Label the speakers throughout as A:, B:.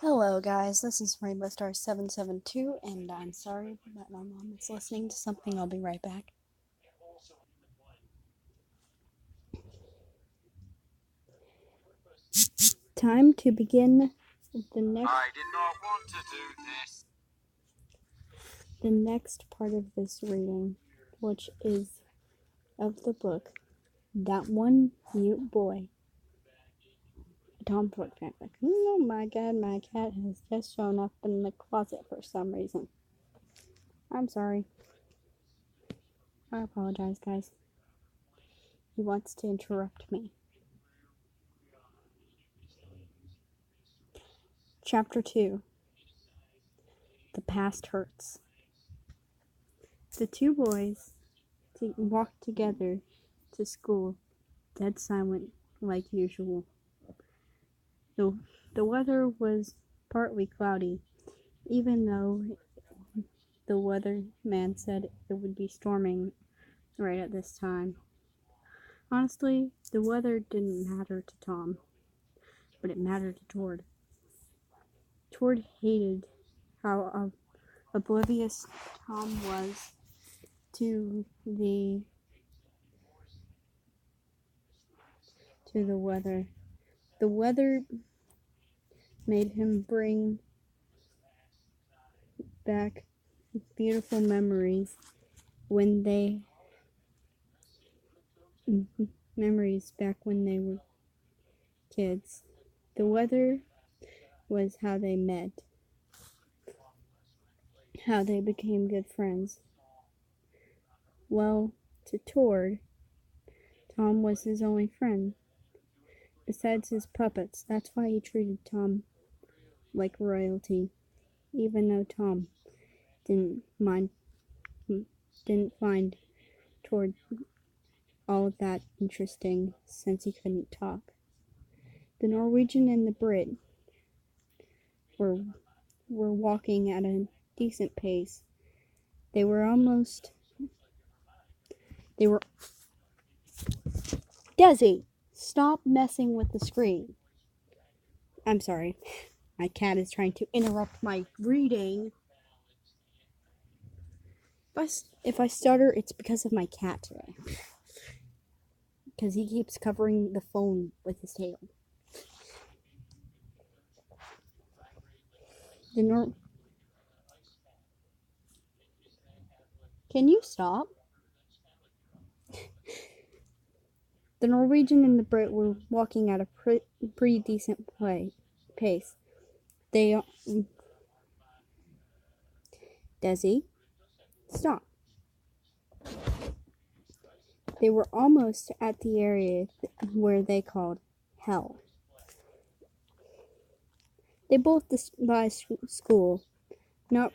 A: Hello guys, this is Rainbow Star 772 and I'm sorry that my mom is listening to something. I'll be right back. Time to begin the next
B: I did not want to do this.
A: the next part of this reading, which is of the book That One Mute Boy. A TomTord fanfic. Oh my god, my cat has just shown up in the closet for some reason. I'm sorry. I apologize, guys. He wants to interrupt me. Chapter 2. The Past Hurts. The two boys walked together to school, dead silent like usual. The weather was partly cloudy, even though the weatherman said it would be storming right at this time. Honestly, the weather didn't matter to Tom, but it mattered to Tord. Tord hated how oblivious Tom was to the weather. The weather made him bring back beautiful memories back when they were kids. The weather was how they met, how they became good friends. Well, to Tord, Tom was his only friend, besides his puppets. That's why he treated Tom like royalty, even though Tom didn't find Tord all of that interesting since he couldn't talk. The Norwegian and the Brit were walking at a decent pace. They were Desi, stop messing with the screen. I'm sorry. My cat is trying to interrupt my reading. If I stutter, it's because of my cat today. Because he keeps covering the phone with his tail. Can you stop? The Norwegian and the Brit were walking at a pretty decent pace. Desi, stop. They were almost at the area where they called hell. They both despised school, not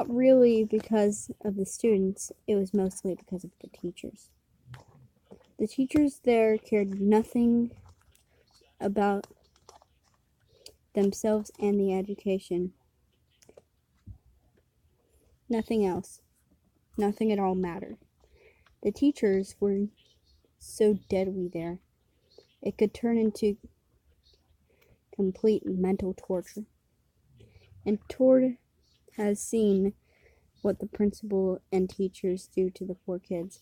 A: really because of the students, it was mostly because of the teachers. The teachers there cared nothing about themselves and the education. Nothing else. Nothing at all mattered. The teachers were so deadly there. It could turn into complete mental torture. And Tord has seen what the principal and teachers do to the poor kids.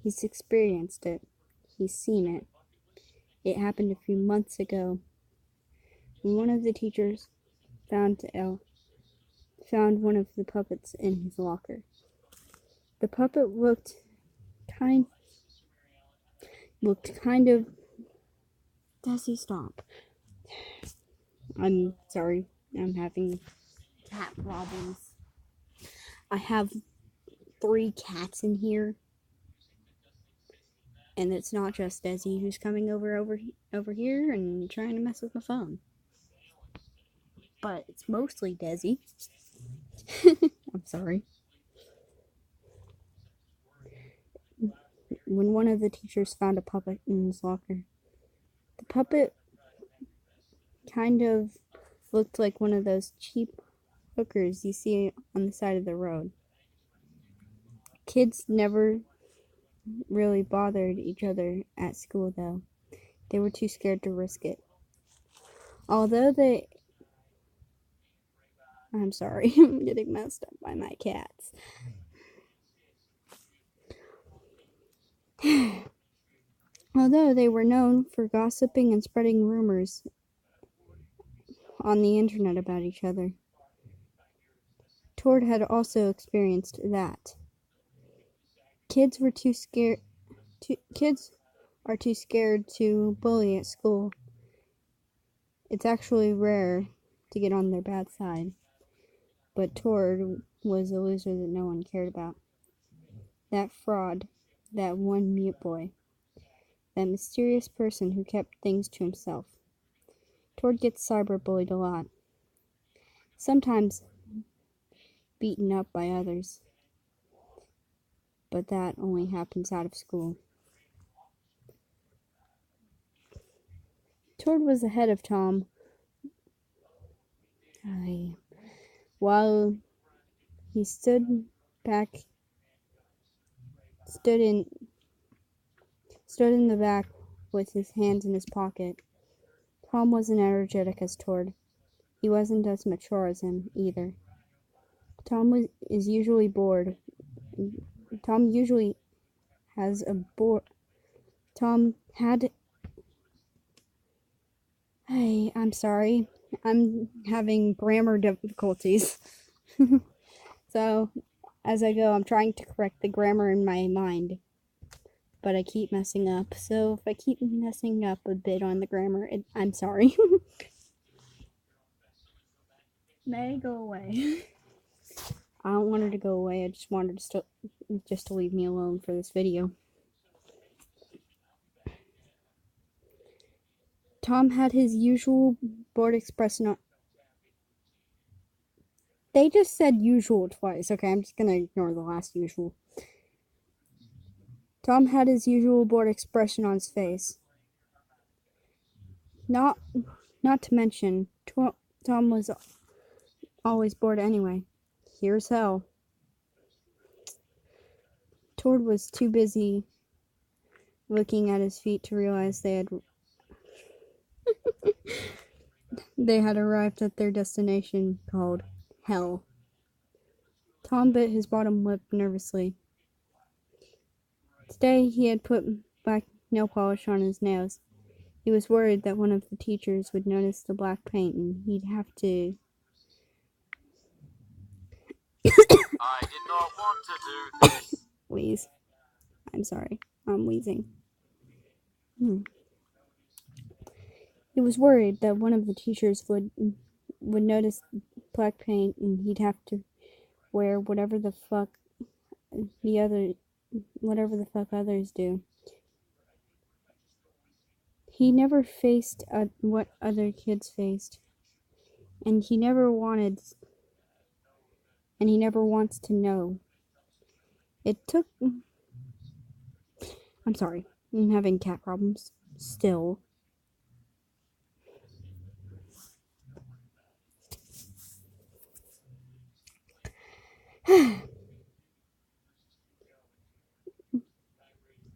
A: He's experienced it. He's seen it. It happened a few months ago when one of the teachers found one of the puppets in his locker. The puppet looked kind of. Desi, stop. I'm sorry. I'm having cat problems. I have 3 cats in here. And it's not just Desi who's coming over here and trying to mess with my phone. But it's mostly Desi. I'm sorry. When one of the teachers found a puppet in his locker, the puppet kind of looked like one of those cheap hookers you see on the side of the road. Kids never really bothered each other at school, though. They were too scared to risk it. Although they... I'm sorry, I'm getting messed up by my cats. Although they were known for gossiping and spreading rumors on the internet about each other, Tord had also experienced that. Kids are too scared to bully at school. It's actually rare to get on their bad side. But Tord was a loser that no one cared about. That fraud, that one mute boy, that mysterious person who kept things to himself. Tord gets cyberbullied a lot. Sometimes beaten up by others. But that only happens out of school. Tord was ahead of Tom. While he stood in the back with his hands in his pocket. Tom wasn't energetic as Tord. He wasn't as mature as him either. Tom usually bored. Tom usually has a bored. Tom had. Hey, I'm sorry. I'm having grammar difficulties. So, as I go, I'm trying to correct the grammar in my mind. But I keep messing up. So, if I keep messing up a bit on the grammar, I'm sorry. May go away. I don't want her to go away. I just wanted to leave me alone for this video. Tom had his usual bored expression on. They just said usual twice. Okay, I'm just gonna ignore the last usual. Tom had his usual bored expression on his face. Not to mention, Tom was always bored anyway. Here's hell. Tord was too busy looking at his feet to realize they had arrived at their destination called hell. Tom bit his bottom lip nervously. Today he had put black nail polish on his nails. He was worried that one of the teachers would notice the black paint and he'd have to...
B: I did not want to do this.
A: Wheeze. I'm sorry. I'm wheezing. He was worried that one of the teachers would notice black paint and he'd have to wear whatever the fuck others do. He never faced what other kids faced, and he never wants to know. I'm sorry, I'm having cat problems still.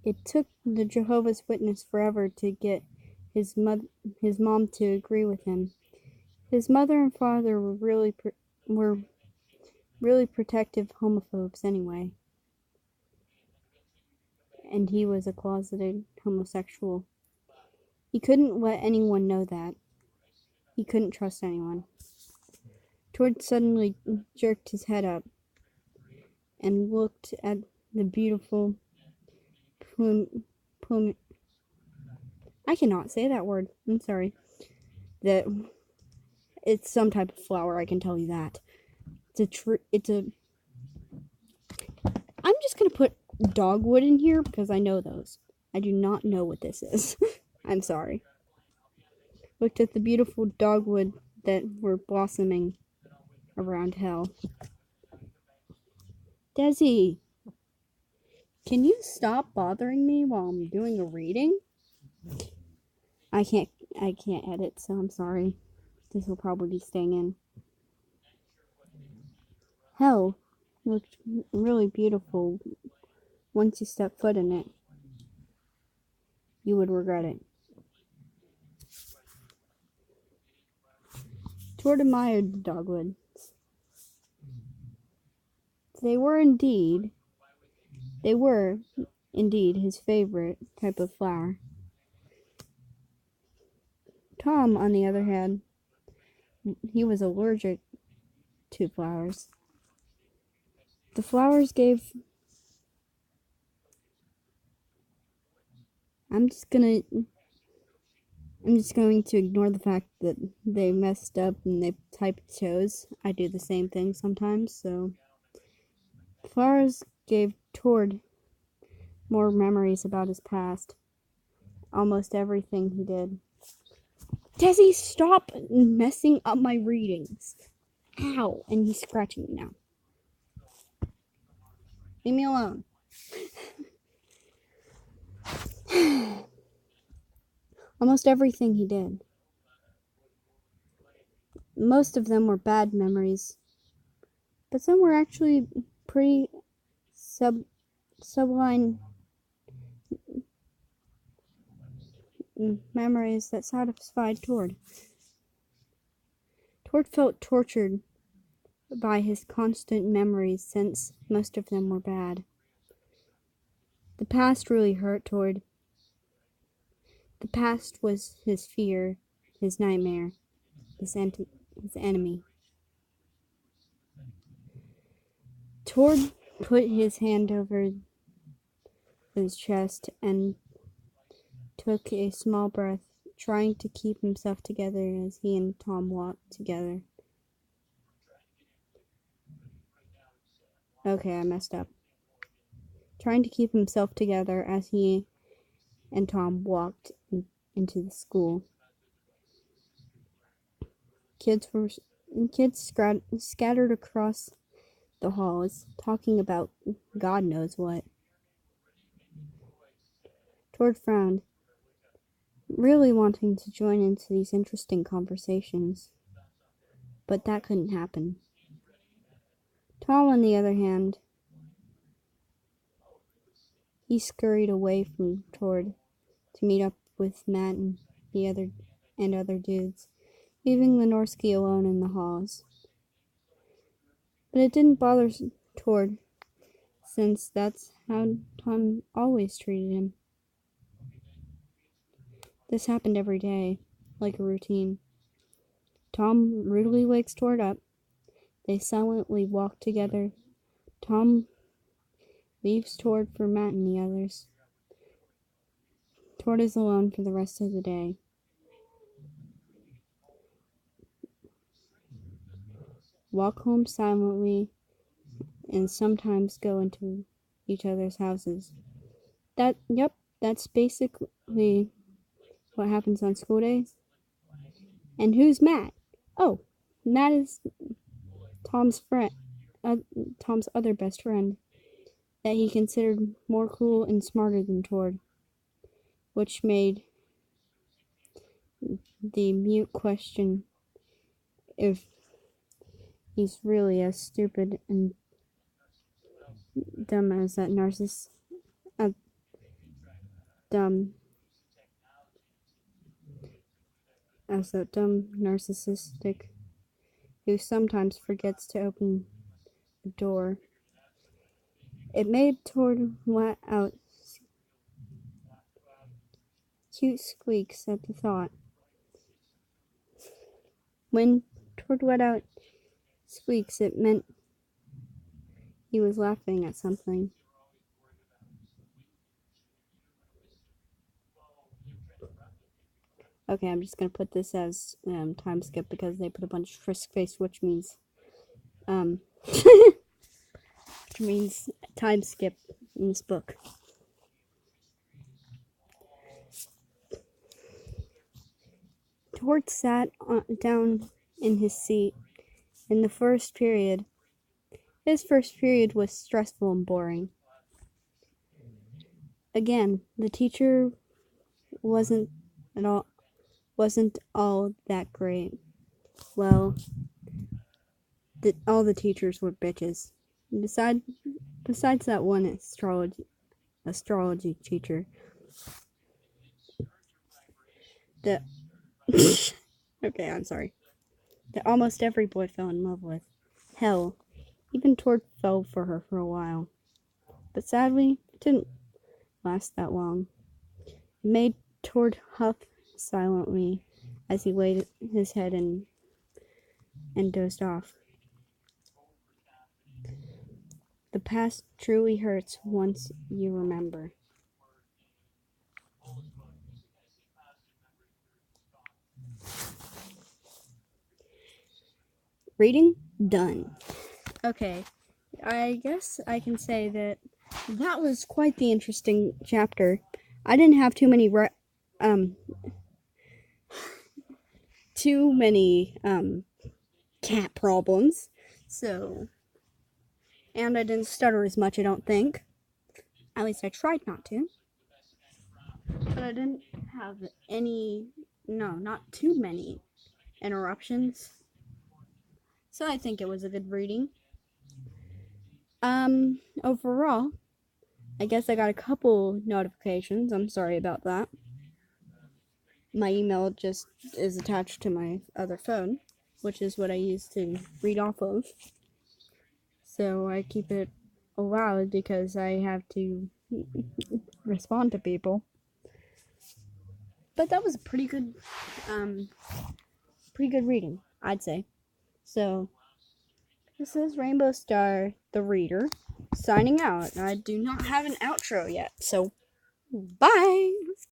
A: It took the Jehovah's Witness forever to get his mom to agree with him. His mother and father were really protective homophobes anyway. And he was a closeted homosexual. He couldn't let anyone know that. He couldn't trust anyone. Tord suddenly jerked his head up and looked at the beautiful plum. I cannot say that word. I'm sorry. It's some type of flower, I can tell you that. I'm just gonna put dogwood in here because I know those. I do not know what this is. I'm sorry. Looked at the beautiful dogwood that were blossoming around hell. Desi, can you stop bothering me while I'm doing a reading? I can't edit, so I'm sorry. This will probably be staying in. Hell looked really beautiful. Once you step foot in it, you would regret it. Tord admired the dogwoods. They were indeed his favorite type of flower. Tom, on the other hand, he was allergic to flowers. The flowers gave... I'm just going to ignore the fact that they messed up and they typed chose. I do the same thing sometimes, so... Flowers gave Tord more memories about his past. Almost everything he did. Desi, stop messing up my readings. Ow! And he's scratching me now. Leave me alone. Almost everything he did. Most of them were bad memories, but some were actually pretty sublime memories that satisfied Tord. Tord felt tortured by his constant memories since most of them were bad. The past really hurt Tord. The past was his fear, his nightmare, his enemy. Tord put his hand over his chest and took a small breath, trying to keep himself together as he and Tom walked together. Okay, I messed up. Trying to keep himself together as he and Tom walked into the school. Kids scattered across the halls, talking about God knows what. Tord frowned, really wanting to join into these interesting conversations, but that couldn't happen. Tom, on the other hand, he scurried away from Tord to meet up with Matt and other dudes, leaving Lenorski alone in the halls. But it didn't bother Tord, since that's how Tom always treated him. This happened every day, like a routine. Tom rudely wakes Tord up. They silently walk together. Tom leaves Tord for Matt and the others. Tord is alone for the rest of the day. Walk home silently and sometimes go into each other's houses. That's basically what happens on school days. And who's Matt? Oh, Matt is Tom's friend, Tom's other best friend, that he considered more cool and smarter than Tord, which made the mute question if he's really as stupid and dumb as that dumb narcissistic who sometimes forgets to open the door. It made Tord let out cute squeaks at the thought. When Tord let out squeaks, it meant he was laughing at something. Okay, I'm just gonna put this as time skip because they put a bunch of frisk face, which means time skip in this book. Tord sat down in his seat in the first period. His first period was stressful and boring. Again, the teacher wasn't all that great. Well, all the teachers were bitches. Besides that one astrology teacher. Okay, I'm sorry. that almost every boy fell in love with. Hell, even Tord fell for her for a while. But sadly, it didn't last that long. It made Tord huff silently as he laid his head and dozed off. The past truly hurts once you remember. Reading done. Okay, I guess I can say that was quite the interesting chapter. I didn't have too many cat problems, so, and I didn't stutter as much. I don't think. At least I tried not to. But I didn't have not too many interruptions. So I think it was a good reading. Overall, I guess I got a couple notifications. I'm sorry about that. My email just is attached to my other phone, which is what I use to read off of. So I keep it allowed because I have to respond to people. But that was a pretty good reading, I'd say. So this is Rainbow Star, the reader, signing out. I do not have an outro yet, so bye!